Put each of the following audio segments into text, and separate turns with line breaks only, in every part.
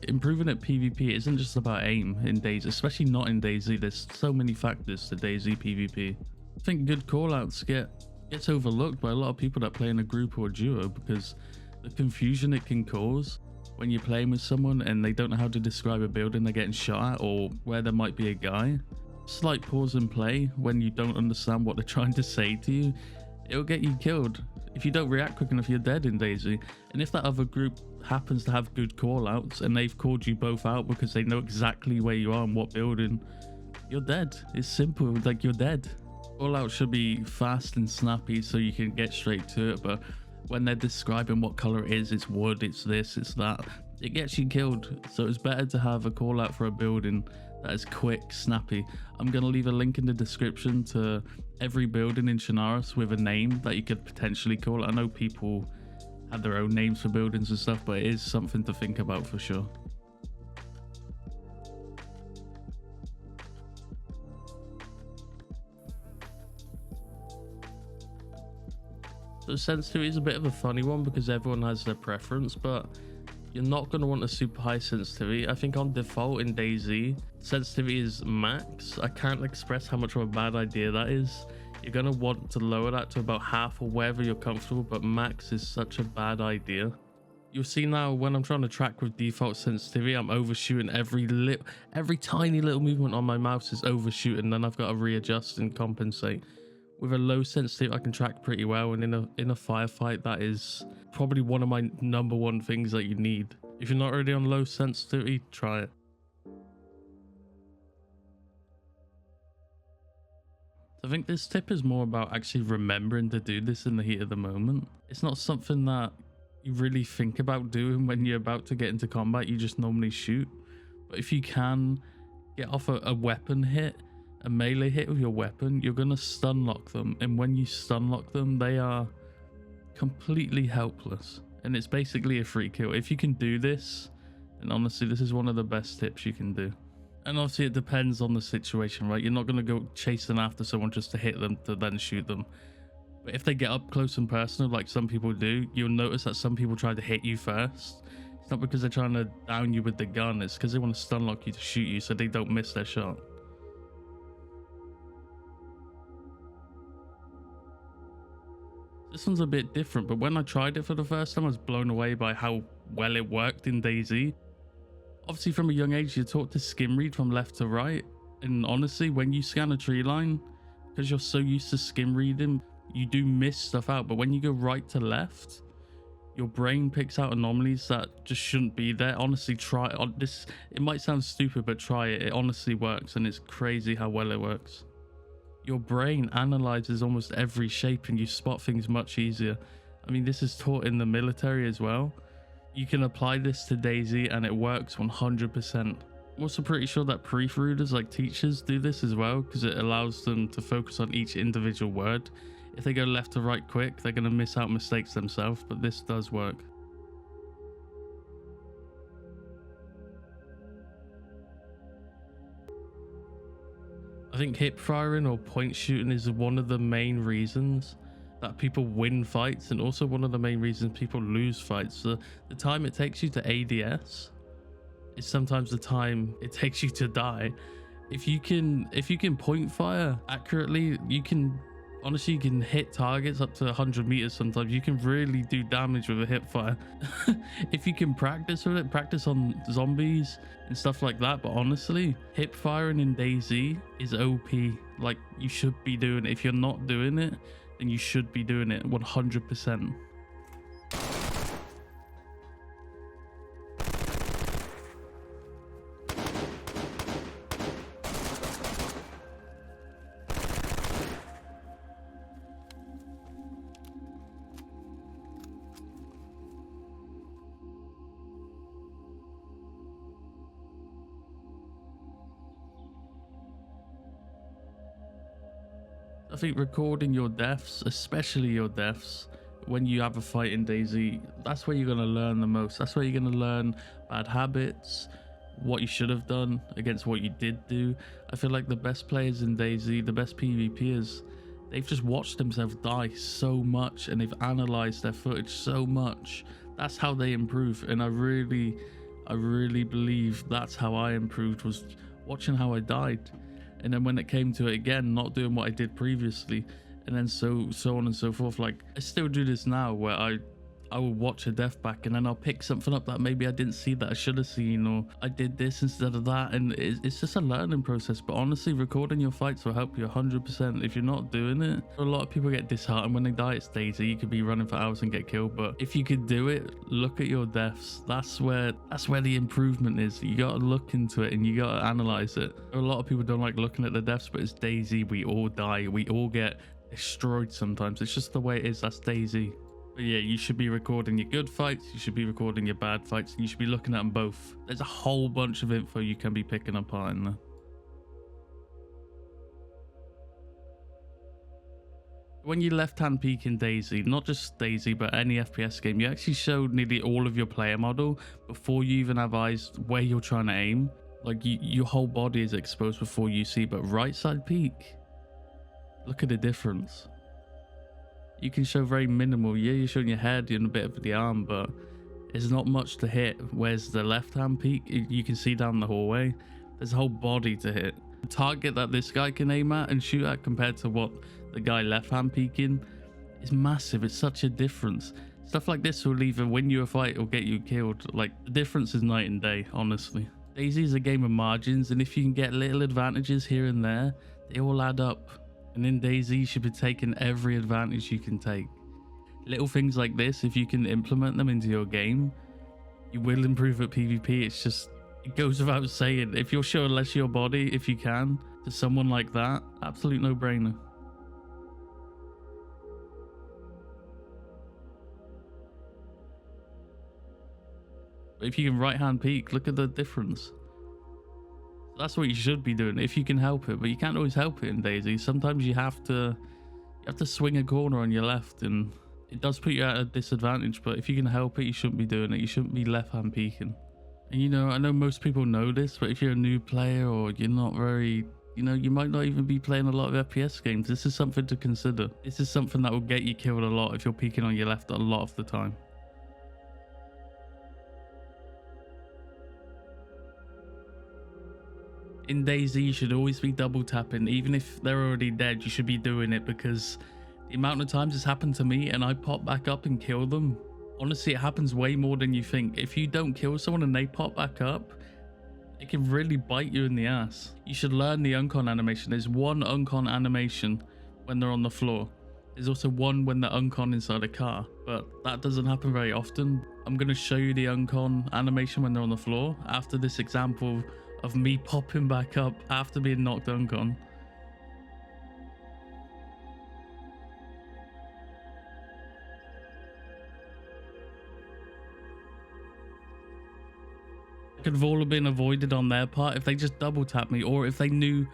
improving at PvP isn't just about aim in Dayz, especially not in DayZ. There's so many factors to DayZ PvP. I think good callouts gets overlooked by a lot of people that play in a group or a duo because the confusion it can cause when you're playing with someone and they don't know how to describe a building they're getting shot at, or where there might be a guy. Slight pause and play when you don't understand what they're trying to say to you, it'll get you killed. If you don't react quick enough, you're dead in DayZ. And if that other group happens to have good call outs and they've called you both out because they know exactly where you are and what building, you're dead. It's simple, like you're dead. Call out should be fast and snappy so you can get straight to it, but when they're describing what color it is, it's wood, it's this, it's that, it gets you killed. So it's better to have a call out for a building that is quick, snappy. I'm going to leave a link in the description to every building in 𝙈𝙬 with a name that you could potentially call. I know people have their own names for buildings and stuff, but it is something to think about for sure. So sensitivity is a bit of a funny one because everyone has their preference, but you're not going to want a super high sensitivity. I think on default in DayZ, sensitivity is max. I can't express how much of a bad idea that is. You're going to want to lower that to about half or wherever you're comfortable, but max is such a bad idea. You'll see now when I'm trying to track with default sensitivity, I'm overshooting every tiny little movement on my mouse is overshooting, then I've got to readjust and compensate. With a low sensitivity, I can track pretty well, and in a firefight, that is probably one of my #1 things that you need. If you're not already on low sensitivity, try it. I think this tip is more about actually remembering to do this in the heat of the moment. It's not something that you really think about doing when you're about to get into combat. You just normally shoot. But if you can get off a weapon hit, a melee hit with your weapon, you're going to stun lock them, and when you stun lock them, they are completely helpless, and it's basically a free kill. If you can do this, and honestly, this is one of the best tips you can do. And obviously it depends on the situation, right? You're not going to go chasing after someone just to hit them to then shoot them. But if they get up close and personal, like some people do, you'll notice that some people try to hit you first. It's not because they're trying to down you with the gun, it's because they want to stun lock you to shoot you so they don't miss their shot. This one's a bit different, but when I tried it for the first time, I was blown away by how well it worked in DayZ. Obviously, from a young age, you're taught to skim read from left to right. And honestly, when you scan a tree line, because you're so used to skim reading, you do miss stuff out. But when you go right to left, your brain picks out anomalies that just shouldn't be there. Honestly, try it on this. It might sound stupid, but try it. It honestly works, and it's crazy how well it works. Your brain analyzes almost every shape and you spot things much easier. I mean, this is taught in the military as well. You can apply this to DayZ and it works 100%. I'm also pretty sure that proofreaders like teachers do this as well, because it allows them to focus on each individual word. If they go left to right quick, they're going to miss out mistakes themselves, but this does work. I think hip firing or point shooting is one of the main reasons that people win fights, and also one of the main reasons people lose fights. The time it takes you to ADS is sometimes the time it takes you to die. If you can point fire accurately, you can hit targets up to 100 meters. Sometimes you can really do damage with a hip fire. If you can practice with it, practice on zombies and stuff like that. But honestly, hip firing in DayZ is OP. Like, you should be doing it. If you're not doing it, then you should be doing it 100%. I think recording your deaths, especially your deaths, when you have a fight in DayZ, that's where you're going to learn the most. That's where you're going to learn bad habits, what you should have done against what you did do. I feel like the best players in DayZ, the best PvPers, they've just watched themselves die so much and they've analyzed their footage so much. That's how they improve. And I really I really believe that's how I improved, was watching how I died. And then when it came to it again, not doing what I did previously, and then so on and so forth. Like, I still do this now, where I will watch a death back and then I'll pick something up that maybe I didn't see that I should have seen, or I did this instead of that, and it's just a learning process. But honestly, recording your fights will help you 100%. If you're not doing it, a lot of people get disheartened when they die. It's Dayz. You could be running for hours and get killed, but if you could do it, look at your deaths. That's where the improvement is. You gotta look into it and you gotta analyze it. A lot of people don't like looking at the deaths, but it's Dayz. We all die, we all get destroyed sometimes. It's just the way it is. That's Dayz. But yeah, you should be recording your good fights, you should be recording your bad fights, and you should be looking at them both. There's a whole bunch of info you can be picking apart in there. When you left-hand peek in Dayz, not just Dayz, but any FPS game, you actually show nearly all of your player model before you even have eyes where you're trying to aim. Like, your whole body is exposed before you see. But right side peek, look at the difference. You can show very minimal. Yeah, you're showing your head and a bit of the arm, but there's not much to hit. Whereas the left-hand peek, you can see down the hallway, there's a whole body to hit. The target that this guy can aim at and shoot at compared to what the guy left-hand peeking is massive. It's such a difference. Stuff like this will either win you a fight or get you killed. Like, the difference is night and day, honestly. Dayz is a game of margins, and if you can get little advantages here and there, they all add up. And in Dayz, you should be taking every advantage you can take. Little things like this, if you can implement them into your game, you will improve at PvP. It's just, it goes without saying. If you're showing less of your body, if you can, to someone like that, absolute no-brainer. But if you can right-hand peek, look at the difference. That's what you should be doing if you can help it, but you can't always help it in Dayz. Sometimes you have to swing a corner on your left, and it does put you at a disadvantage. But if you can help it, you shouldn't be doing it. You shouldn't be left-hand peeking. And you know, I know most people know this, but if you're a new player or you're not very, you know, you might not even be playing a lot of FPS games, this is something to consider. This is something that will get you killed a lot if you're peeking on your left a lot of the time. In Dayz, you should always be double tapping. Even if they're already dead, you should be doing it, because the amount of times it's happened to me and I pop back up and kill them, honestly, it happens way more than you think. If you don't kill someone and they pop back up, it can really bite you in the ass. You should learn the 𝙈𝙀 animation. There's one 𝙈𝙀 animation when they're on the floor. There's also one when they're 𝙈𝙀 inside a car, but that doesn't happen very often. I'm going to show you the 𝙈𝙀 animation when they're on the floor after this example of me popping back up after being knocked 𝙈𝙀. Could have all been avoided on their part if they just double tapped me, or if they knew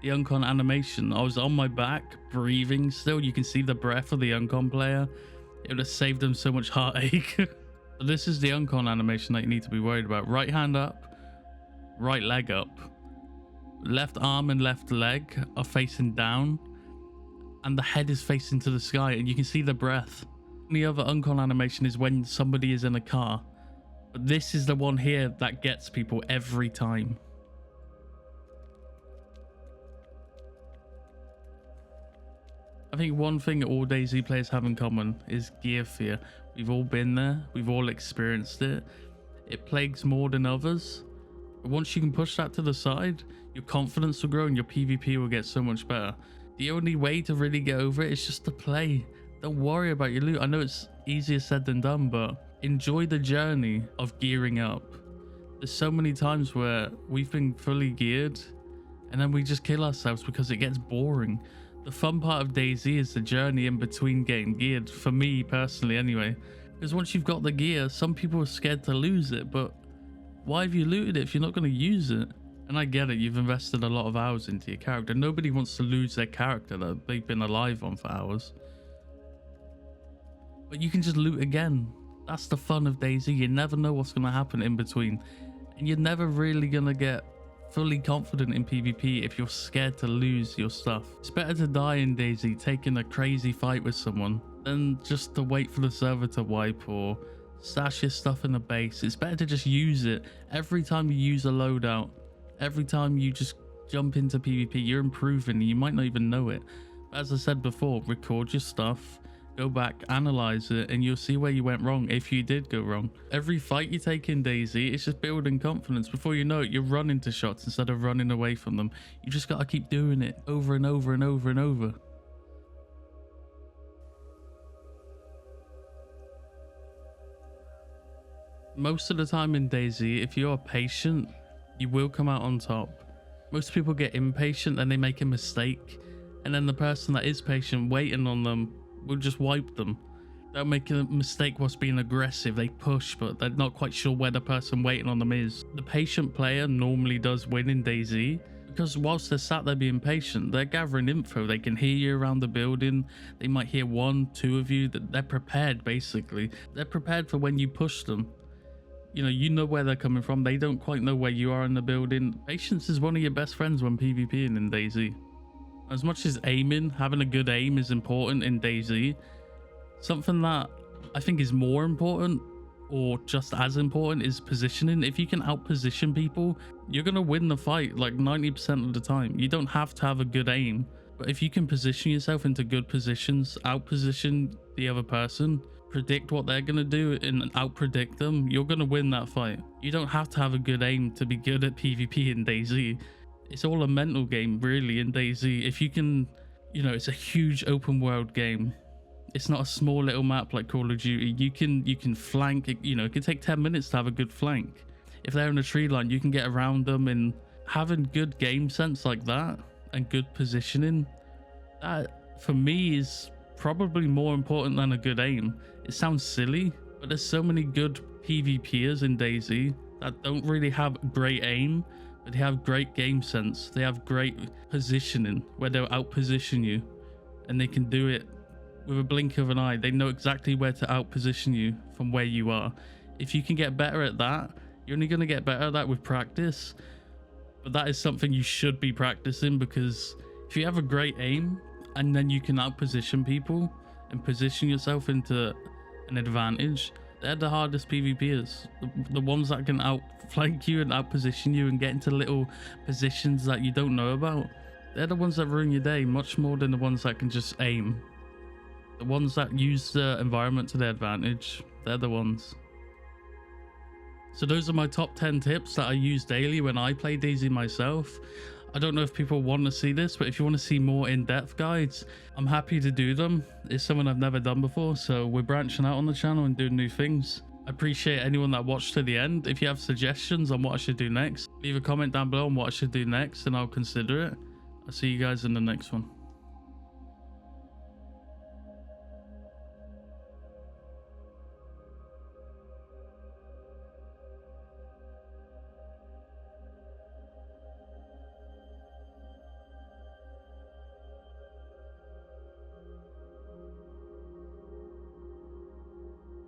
the 𝙈𝙀 animation. I was on my back, breathing still. You can see the breath of the 𝙈𝙀 player. It would have saved them so much heartache. So this is the 𝙈𝙀 animation that you need to be worried about. Right hand up, right leg up. Left arm and left leg are facing down, and the head is facing to the sky, and you can see the breath. The other 𝙈𝙀 animation is when somebody is in a car, but this is the one here that gets people every time. I think one thing all Dayz players have in common is gear fear. We've all been there, we've all experienced it. It plagues more than others. But once you can push that to the side, your confidence will grow and your PvP will get so much better. The only way to really get over it is just to play. Don't worry about your loot. I know it's easier said than done, but enjoy the journey of gearing up. There's so many times where we've been fully geared and then we just kill ourselves because it gets boring. The fun part of Dayz is the journey in between getting geared, for me personally anyway. Because once you've got the gear, some people are scared to lose it, but why have you looted it if you're not going to use it? And I get it, you've invested a lot of hours into your character. Nobody wants to lose their character that they've been alive on for hours. But you can just loot again. That's the fun of Dayz. You never know what's going to happen in between. And you're never really going to get fully confident in PvP if you're scared to lose your stuff. It's better to die in Dayz taking a crazy fight with someone than just to wait for the server to wipe or Stash your stuff in the base. It's better to just use it. Every time you use a loadout, every time you just jump into PvP, you're improving. You might not even know it. But as I said before, record your stuff, go back, analyze it, and you'll see where you went wrong if you did go wrong. Every fight you take in DayZ, it's just building confidence. Before you know it, you're running to shots instead of running away from them. You just got to keep doing it over and over and over and over. Most of the time in DayZ, if you're patient, you will come out on top. Most people get impatient and they make a mistake, and then the person that is patient waiting on them will just wipe them. They'll make a mistake whilst being aggressive. They push, but they're not quite sure where the person waiting on them is. The patient player normally does win in DayZ, because whilst they're sat there being patient, they're gathering info. They can hear you around the building. They might hear 1, 2 of you. They're prepared, basically. They're prepared for when you push them. You know where they're coming from. They don't quite know where you are in the building. Patience is one of your best friends when PvPing in DayZ. As much as aiming, having a good aim is important in DayZ, something that I think is more important, or just as important, is positioning. If you can out-position people, you're going to win the fight like 90% of the time. You don't have to have a good aim, but if you can position yourself into good positions, out-position the other person, predict what they're going to do and out-predict them, you're going to win that fight. You don't have to have a good aim to be good at PvP in DayZ. It's all a mental game, really, in DayZ. If you can, it's a huge open world game. It's not a small little map like Call of Duty. You can flank, it can take 10 minutes to have a good flank. If they're in a tree line, you can get around them, and having good game sense like that and good positioning, that for me is probably more important than a good aim. It sounds silly, but there's so many good PvPers in DayZ that don't really have great aim, but they have great game sense. They have great positioning where they'll out-position you, and they can do it with a blink of an eye. They know exactly where to out-position you from where you are. If you can get better at that, you're only going to get better at that with practice, but that is something you should be practicing, because if you have a great aim and then you can out-position people and position yourself into an advantage, they're the hardest PvPers. The ones that can outflank you and out-position you and get into little positions that you don't know about, they're the ones that ruin your day much more than the ones that can just aim. The ones that use the environment to their advantage, they're the ones. So those are my top 10 tips that I use daily when I play DayZ myself. I don't know if people want to see this, but if you want to see more in-depth guides, I'm happy to do them. It's something I've never done before, so we're branching out on the channel and doing new things. I appreciate anyone that watched to the end. If you have suggestions on what I should do next, leave a comment down below on what I should do next and I'll consider it. I'll see you guys in the next one.